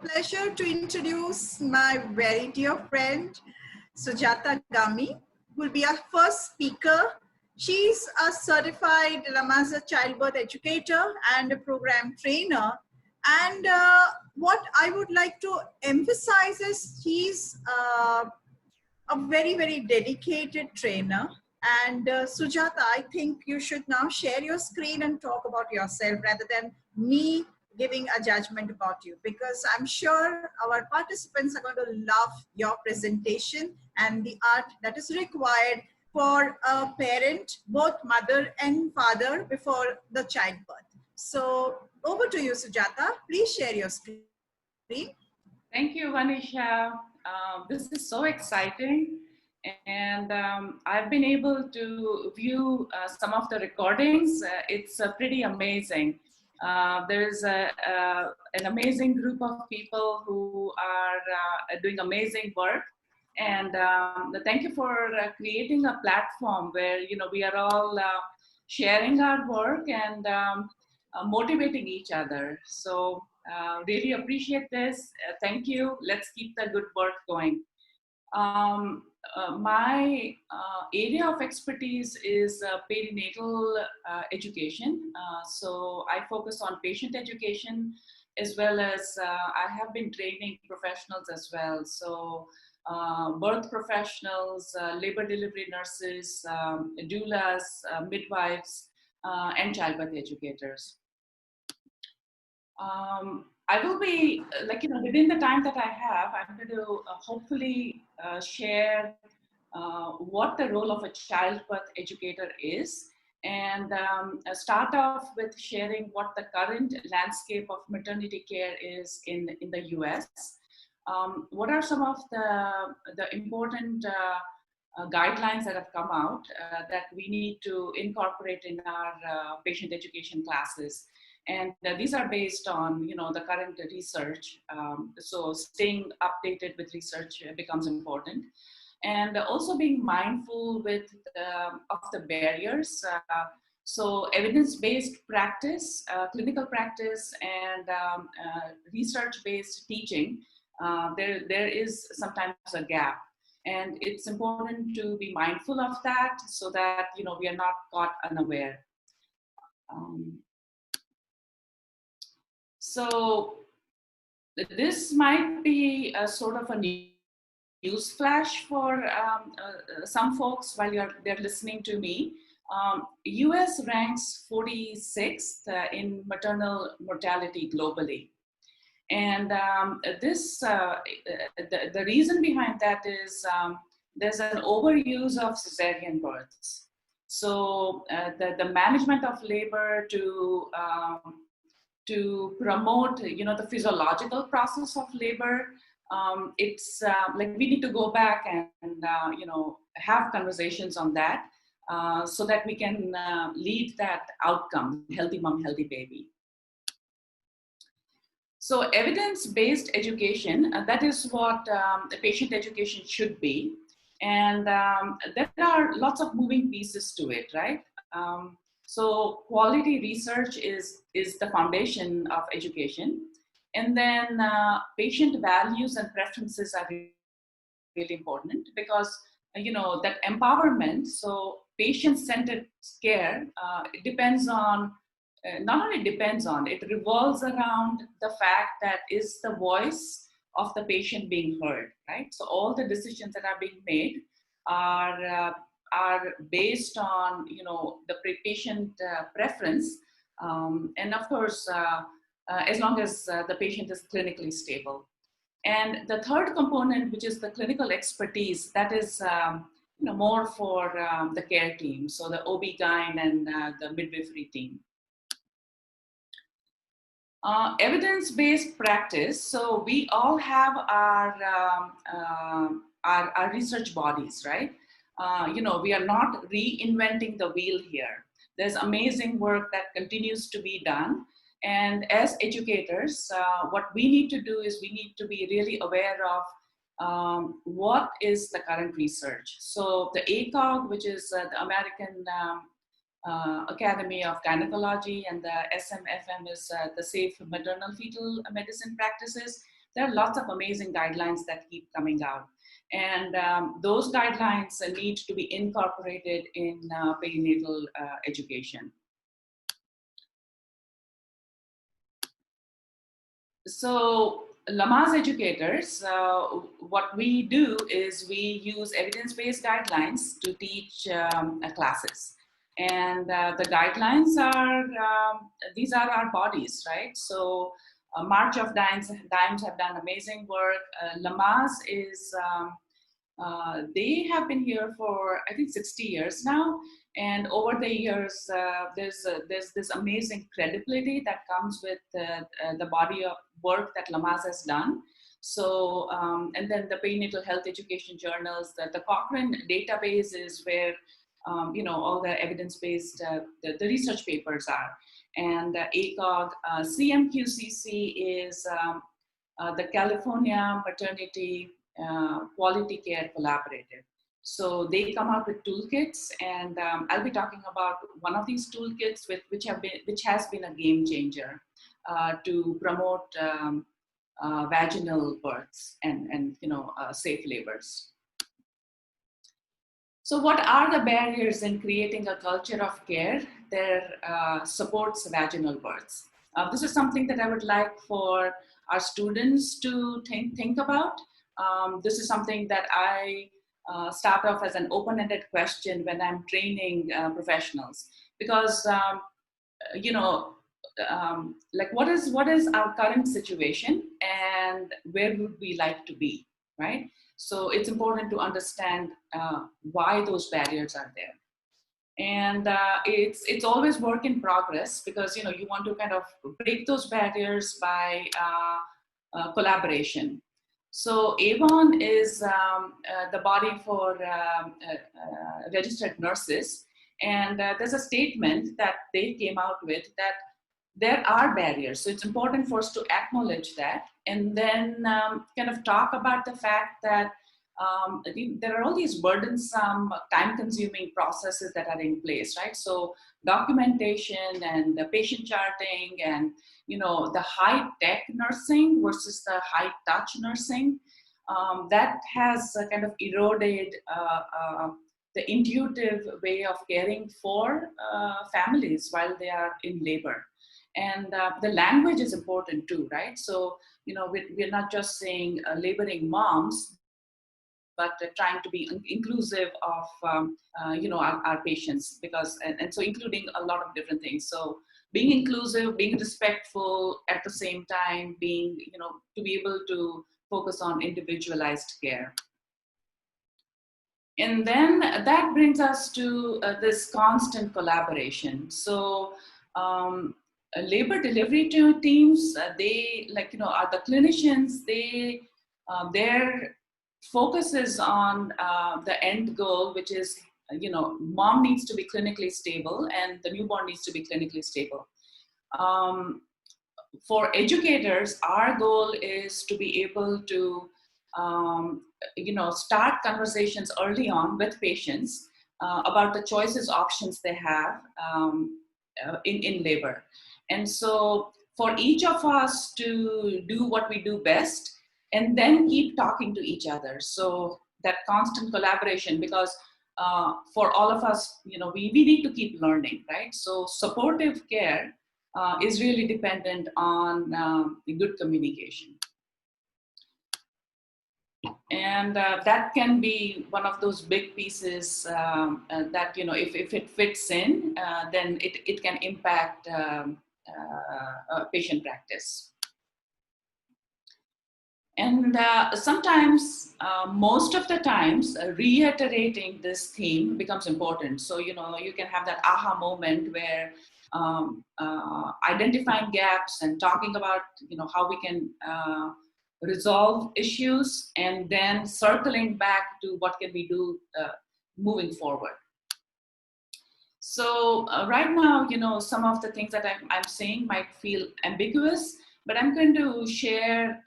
Pleasure to introduce my very dear friend, Sujata Gami, who will be our first speaker. She's a certified Lamaze childbirth educator and a program trainer. And what I would like to emphasize is she's a very, very dedicated trainer. And Sujata, I think you should now share your screen and talk about yourself rather than me giving a judgment about you, because I'm sure our participants are going to love your presentation and the art that is required for a parent, both mother and father, before the childbirth. So over to you, Sujata. Please share your screen. Thank you, Vanisha. This is so exciting. And I've been able to view some of the recordings. It's pretty amazing. There's an amazing group of people who are doing amazing work. And thank you for creating a platform where, you know, we are all sharing our work and motivating each other. So really appreciate this. Thank you. Let's keep the good work going. My area of expertise is perinatal education. So I focus on patient education as well as I have been training professionals as well. So birth professionals, labor delivery nurses, doulas, midwives, and childbirth educators. I will be, like, you know, within the time that I have, I'm going to hopefully share what the role of a childbirth educator is, and start off with sharing what the current landscape of maternity care is in the US. What are some of the important guidelines that have come out that we need to incorporate in our patient education classes? And these are based on, you know, the current research. So staying updated with research becomes important. And also being mindful with of the barriers. So evidence-based practice, clinical practice, and research-based teaching, there is sometimes a gap. And it's important to be mindful of that so that, you know, we are not caught unaware. So this might be a sort of a news flash for some folks while they're listening to me. US ranks 46th in maternal mortality globally. And the reason behind that is there's an overuse of cesarean births. So the management of labor to promote, you know, the physiological process of labor, it's like we need to go back and you know, have conversations on that so that we can lead that outcome, healthy mom, healthy baby. So evidence-based education, that is what the patient education should be. And there are lots of moving pieces to it, right? So quality research is the foundation of education. And then patient values and preferences are really important because, you know, that empowerment, so patient-centered care, it depends on, not only depends on, it revolves around the fact that is the voice of the patient being heard, right? So all the decisions that are being made are based on, you know, the patient preference, and of course, as long as the patient is clinically stable. And the third component, which is the clinical expertise, that is you know, more for the care team, so the OB-GYN and the midwifery team. Evidence-based practice. So we all have our research bodies, right? You know, we are not reinventing the wheel here. There's amazing work that continues to be done. And as educators, what we need to do is we need to be really aware of what is the current research. So the ACOG, which is the American Academy of Gynecology, and the SMFM is the Safe Maternal Fetal Medicine Practices. There are lots of amazing guidelines that keep coming out. And those guidelines need to be incorporated in perinatal education. So Lamaze Educators, what we do is we use evidence-based guidelines to teach classes. And the guidelines are, these are our bodies, right? So March of Dimes have done amazing work. Lamaze is, they have been here for, I think, 60 years now. And over the years, there's this amazing credibility that comes with the body of work that Lamaze has done. So, and then the perinatal health education journals, the Cochrane database is where, you know, all the evidence-based, the research papers are. And ACOG, CMQCC is the California Maternity Quality Care Collaborative. So they come out with toolkits, and I'll be talking about one of these toolkits which has been a game changer to promote vaginal births and you know, safe labors. So what are the barriers in creating a culture of care that supports vaginal births? This is something that I would like for our students to think about. This is something that I start off as an open-ended question when I'm training professionals, because you know, like what is our current situation and where would we like to be, right? So it's important to understand why those barriers are there. And it's always work in progress, because you know, you want to kind of break those barriers by collaboration. So Avon is the body for registered nurses, and there's a statement that they came out with that there are barriers. So it's important for us to acknowledge that, and then kind of talk about the fact that there are all these burdensome, time-consuming processes that are in place, right? So documentation and the patient charting, and you know, the high-tech nursing versus the high-touch nursing, that has kind of eroded the intuitive way of caring for families while they are in labor. And the language is important too, right? So, you know, we're not just saying laboring moms, but trying to be inclusive of, you know, our patients, because, and so including a lot of different things. So being inclusive, being respectful, at the same time being, you know, to be able to focus on individualized care. And then that brings us to this constant collaboration. So labor delivery teams, they, like, you know, are the clinicians, they, their focus is on the end goal, which is, you know, mom needs to be clinically stable and the newborn needs to be clinically stable. For educators, our goal is to be able to, you know, start conversations early on with patients about the choices, options they have in labor. And so for each of us to do what we do best, and then keep talking to each other. So that constant collaboration, because for all of us, you know, we need to keep learning, right? So supportive care is really dependent on good communication. And that can be one of those big pieces that, you know, if it fits in, then it can impact patient practice. And sometimes, most of the times, reiterating this theme becomes important. So, you know, you can have that aha moment where identifying gaps and talking about, you know, how we can resolve issues, and then circling back to what can we do moving forward. So right now, you know, some of the things that I'm saying might feel ambiguous, but I'm going to share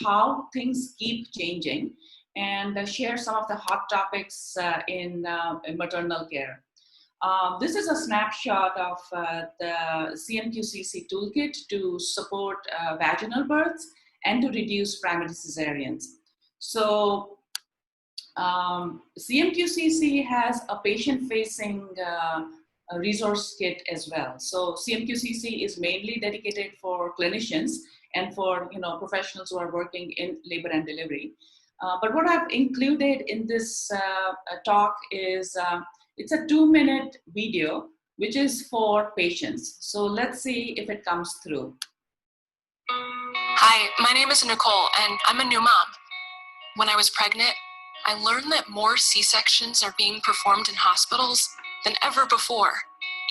how things keep changing, and share some of the hot topics in maternal care. This is a snapshot of the CMQCC toolkit to support vaginal births and to reduce primary cesareans. So CMQCC has a patient-facing resource kit as well. So CMQCC is mainly dedicated for clinicians and for professionals who are working in labor and delivery. But what I've included in this talk is it's a 2-minute video which is for patients. So let's see if it comes through. Hi, my name is Nicole and I'm a new mom. When I was pregnant, I learned that more C-sections are being performed in hospitals than ever before,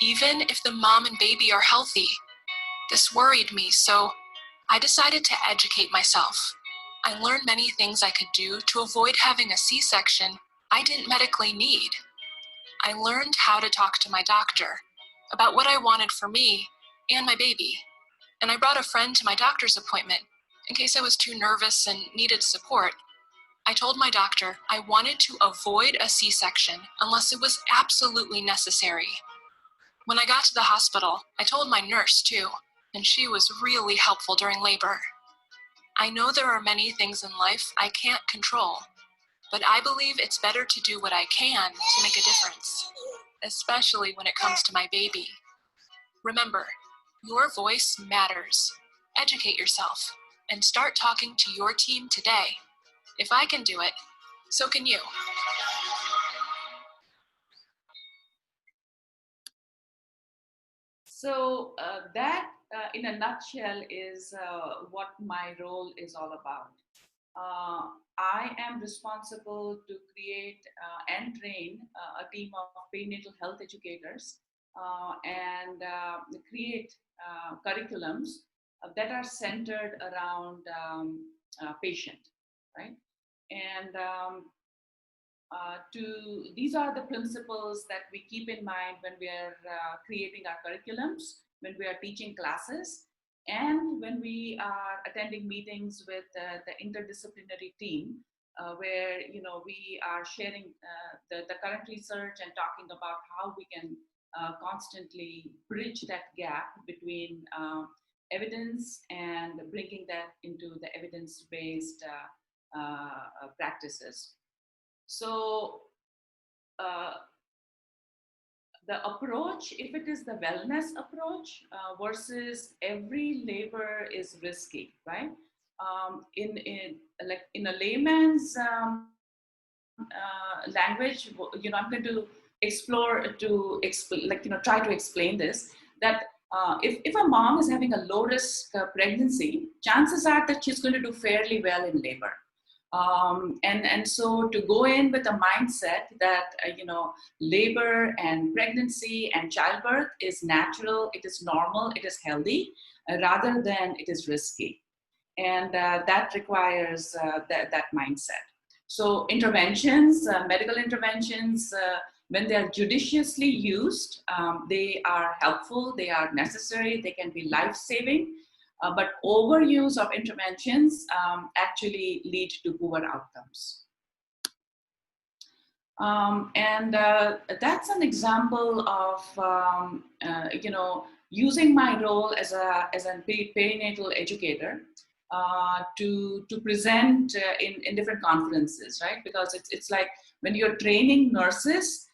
even if the mom and baby are healthy. This worried me, so I decided to educate myself. I learned many things I could do to avoid having a C-section I didn't medically need. I learned how to talk to my doctor about what I wanted for me and my baby, and I brought a friend to my doctor's appointment in case I was too nervous and needed support. I told my doctor I wanted to avoid a C-section unless it was absolutely necessary. When I got to the hospital, I told my nurse too, and she was really helpful during labor. I know there are many things in life I can't control, but I believe it's better to do what I can to make a difference, especially when it comes to my baby. Remember, your voice matters. Educate yourself and start talking to your team today. If I can do it, so can you. So that, in a nutshell, is what my role is all about. I am responsible to create and train a team of perinatal health educators and create curriculums that are centered around patient, right? And these are the principles that we keep in mind when we are creating our curriculums, when we are teaching classes, and when we are attending meetings with the interdisciplinary team, where we are sharing the current research and talking about how we can constantly bridge that gap between evidence and bringing that into the evidence-based practices. So the approach, if it is the wellness approach versus every labor is risky, right? In a layman's language, I'm going to try to explain this, that if a mom is having a low risk pregnancy, chances are that she's going to do fairly well in labor. And so to go in with a mindset that, labor and pregnancy and childbirth is natural, it is normal, it is healthy, rather than it is risky. And that requires that mindset. So interventions, medical interventions, when they are judiciously used, they are helpful, they are necessary, they can be life-saving. But overuse of interventions actually lead to poor outcomes. And that's an example of, using my role as a perinatal educator to present in different conferences, right? Because it's like when you're training nurses,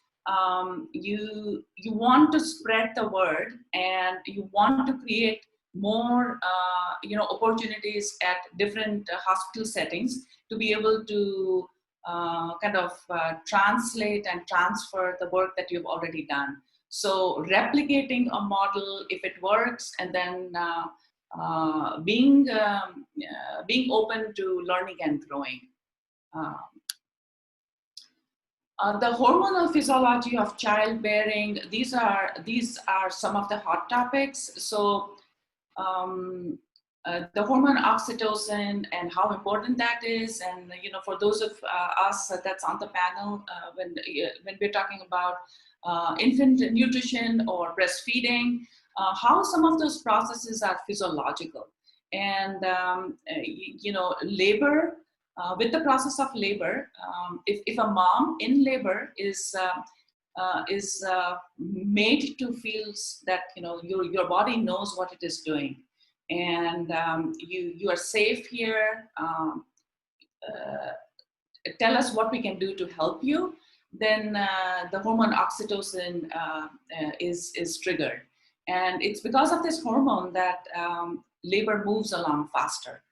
you want to spread the word and you want to create more opportunities at different hospital settings to be able to translate and transfer the work that you've already done. So replicating a model, if it works, and then being open to learning and growing. The hormonal physiology of childbearing, these are some of the hot topics. So the hormone oxytocin and how important that is, and for those of us that's on the panel, when we're talking about infant nutrition or breastfeeding, how some of those processes are physiological, and labor. With the process of labor, if a mom in labor is is made to feel that your body knows what it is doing, and you are safe here. Tell us what we can do to help you. Then the hormone oxytocin is triggered, and it's because of this hormone that labor moves along faster.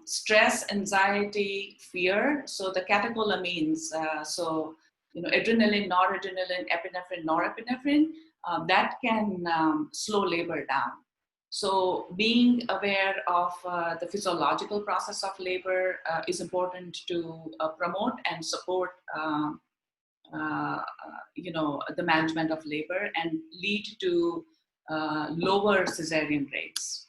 Stress, anxiety, fear. So the catecholamines. So adrenaline, noradrenaline, epinephrine, norepinephrine, that can slow labor down. So being aware of the physiological process of labor is important to promote and support the management of labor and lead to lower cesarean rates.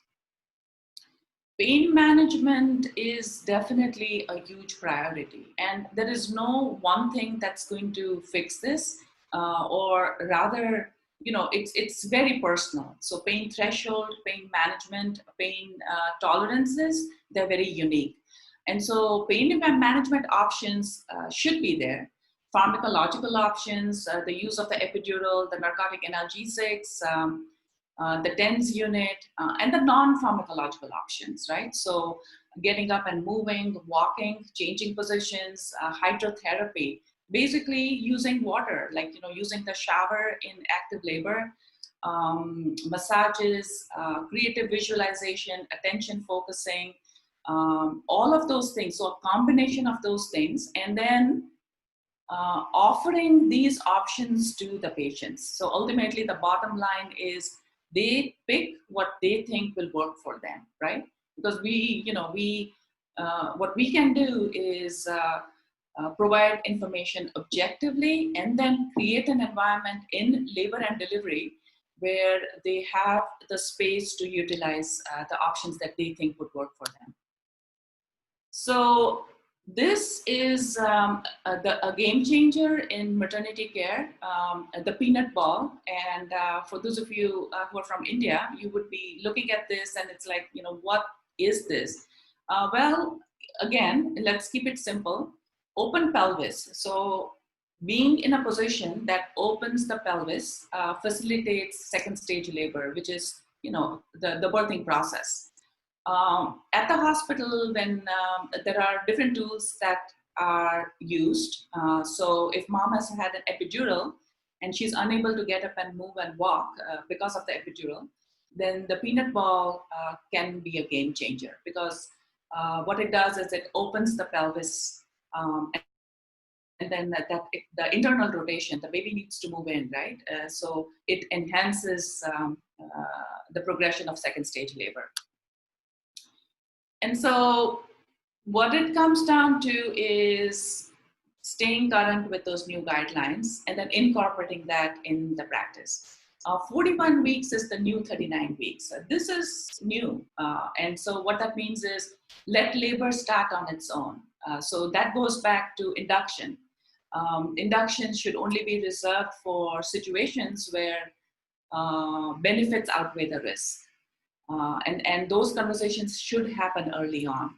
Pain management is definitely a huge priority, and there is no one thing that's going to fix this, or rather, it's very personal. So pain threshold, pain management, pain tolerances, they're very unique. And so pain management options should be there. Pharmacological options, the use of the epidural, the narcotic analgesics, the TENS unit, and the non-pharmacological options, right? So getting up and moving, walking, changing positions, hydrotherapy, basically using water, like, using the shower in active labor, massages, creative visualization, attention focusing, all of those things. So a combination of those things, and then offering these options to the patients. So ultimately the bottom line is they pick what they think will work for them, right? Because what we can do is provide information objectively and then create an environment in labor and delivery where they have the space to utilize the options that they think would work for them. So this is a game changer in maternity care, the peanut ball. And for those of you who are from India, you would be looking at this and it's like, what is this? Well, again, let's keep it simple. Open pelvis. So being in a position that opens the pelvis facilitates second stage labor, which is, the birthing process. At the hospital, when there are different tools that are used. So if mom has had an epidural and she's unable to get up and move and walk because of the epidural, then the peanut ball can be a game changer, because what it does is it opens the pelvis, and then the internal rotation, the baby needs to move in, right? So it enhances the progression of second stage labor. And so what it comes down to is staying current with those new guidelines and then incorporating that in the practice. 41 weeks is the new 39 weeks. This is new. And so what that means is let labor start on its own. So that goes back to induction. Induction should only be reserved for situations where benefits outweigh the risk. And those conversations should happen early on.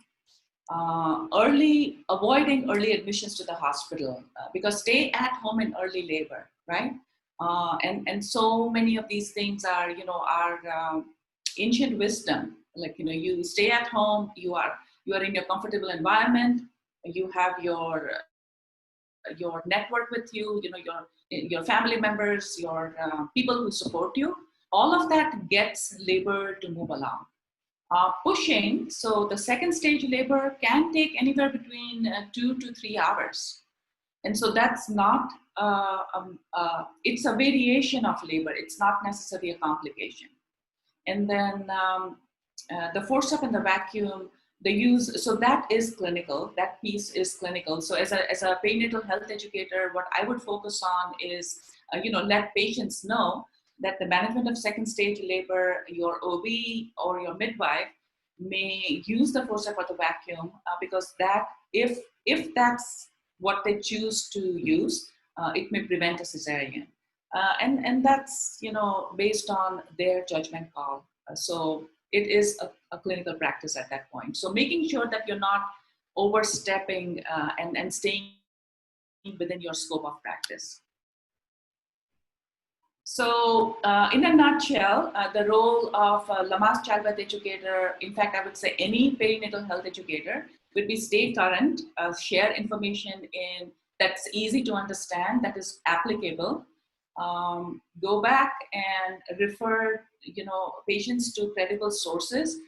Avoiding early admissions to the hospital, because stay at home in early labor, right? And so many of these things are, are ancient wisdom. Like, you stay at home, you are in your comfortable environment, you have your network with you, your family members, your people who support you. All of that gets labor to move along. Pushing, so the second stage labor can take anywhere between 2 to 3 hours. And so that's not, it's a variation of labor. It's not necessarily a complication. And then the forceps and the vacuum, the use, so that is clinical, that piece is clinical. So as a perinatal health educator, what I would focus on is, let patients know that the management of second stage labor, your OB or your midwife may use the forceps or the vacuum, because that, if that's what they choose to use, it may prevent a cesarean. And that's, based on their judgment call. So it is a clinical practice at that point. So making sure that you're not overstepping and staying within your scope of practice. So in a nutshell, the role of a Lamaze childbirth educator, in fact, I would say any perinatal health educator, would be stay current, share information that's easy to understand, that is applicable. Go back and refer, patients to credible sources.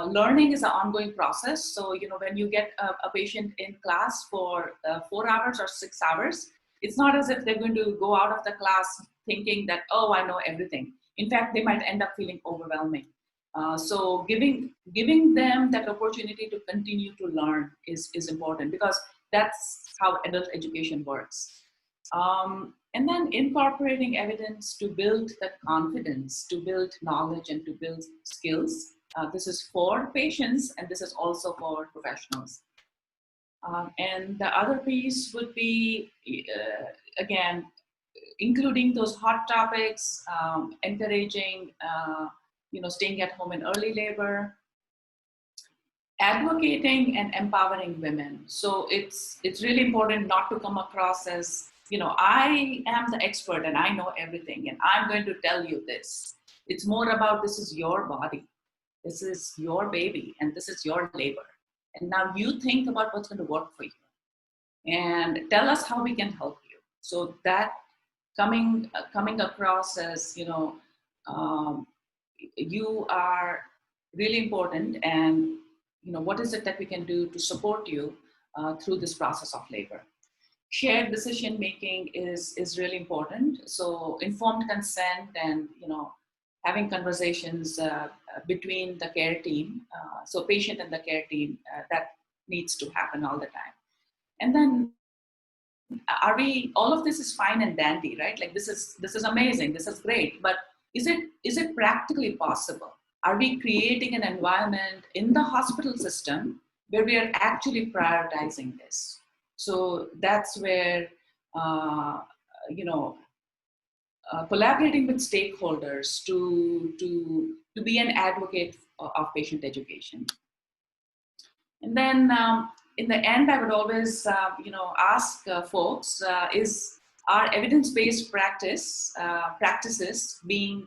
Learning is an ongoing process. So, when you get a patient in class for 4 hours or 6 hours, it's not as if they're going to go out of the class thinking that, oh, I know everything. In fact, they might end up feeling overwhelming. So giving them that opportunity to continue to learn is important, because that's how adult education works. And then incorporating evidence to build the confidence, to build knowledge, and to build skills. This is for patients, and this is also for professionals. And the other piece would be, again, including those hot topics, encouraging, staying at home in early labor, advocating and empowering women. So it's really important not to come across as, I am the expert and I know everything and I'm going to tell you this. It's more about, this is your body, this is your baby, and this is your labor. And now you think about what's going to work for you and tell us how we can help you. So that coming across as, you are really important, and, what is it that we can do to support you through this process of labor. Shared decision making is really important. So informed consent and, having conversations between the care team, so patient and the care team, that needs to happen all the time. And then all of this is fine and dandy, right? Like this is amazing, this is great, but is it practically possible? Are we creating an environment in the hospital system where we are actually prioritizing this? So that's where, collaborating with stakeholders to be an advocate of patient education. And then in the end, I would always, ask folks, are evidence-based practices being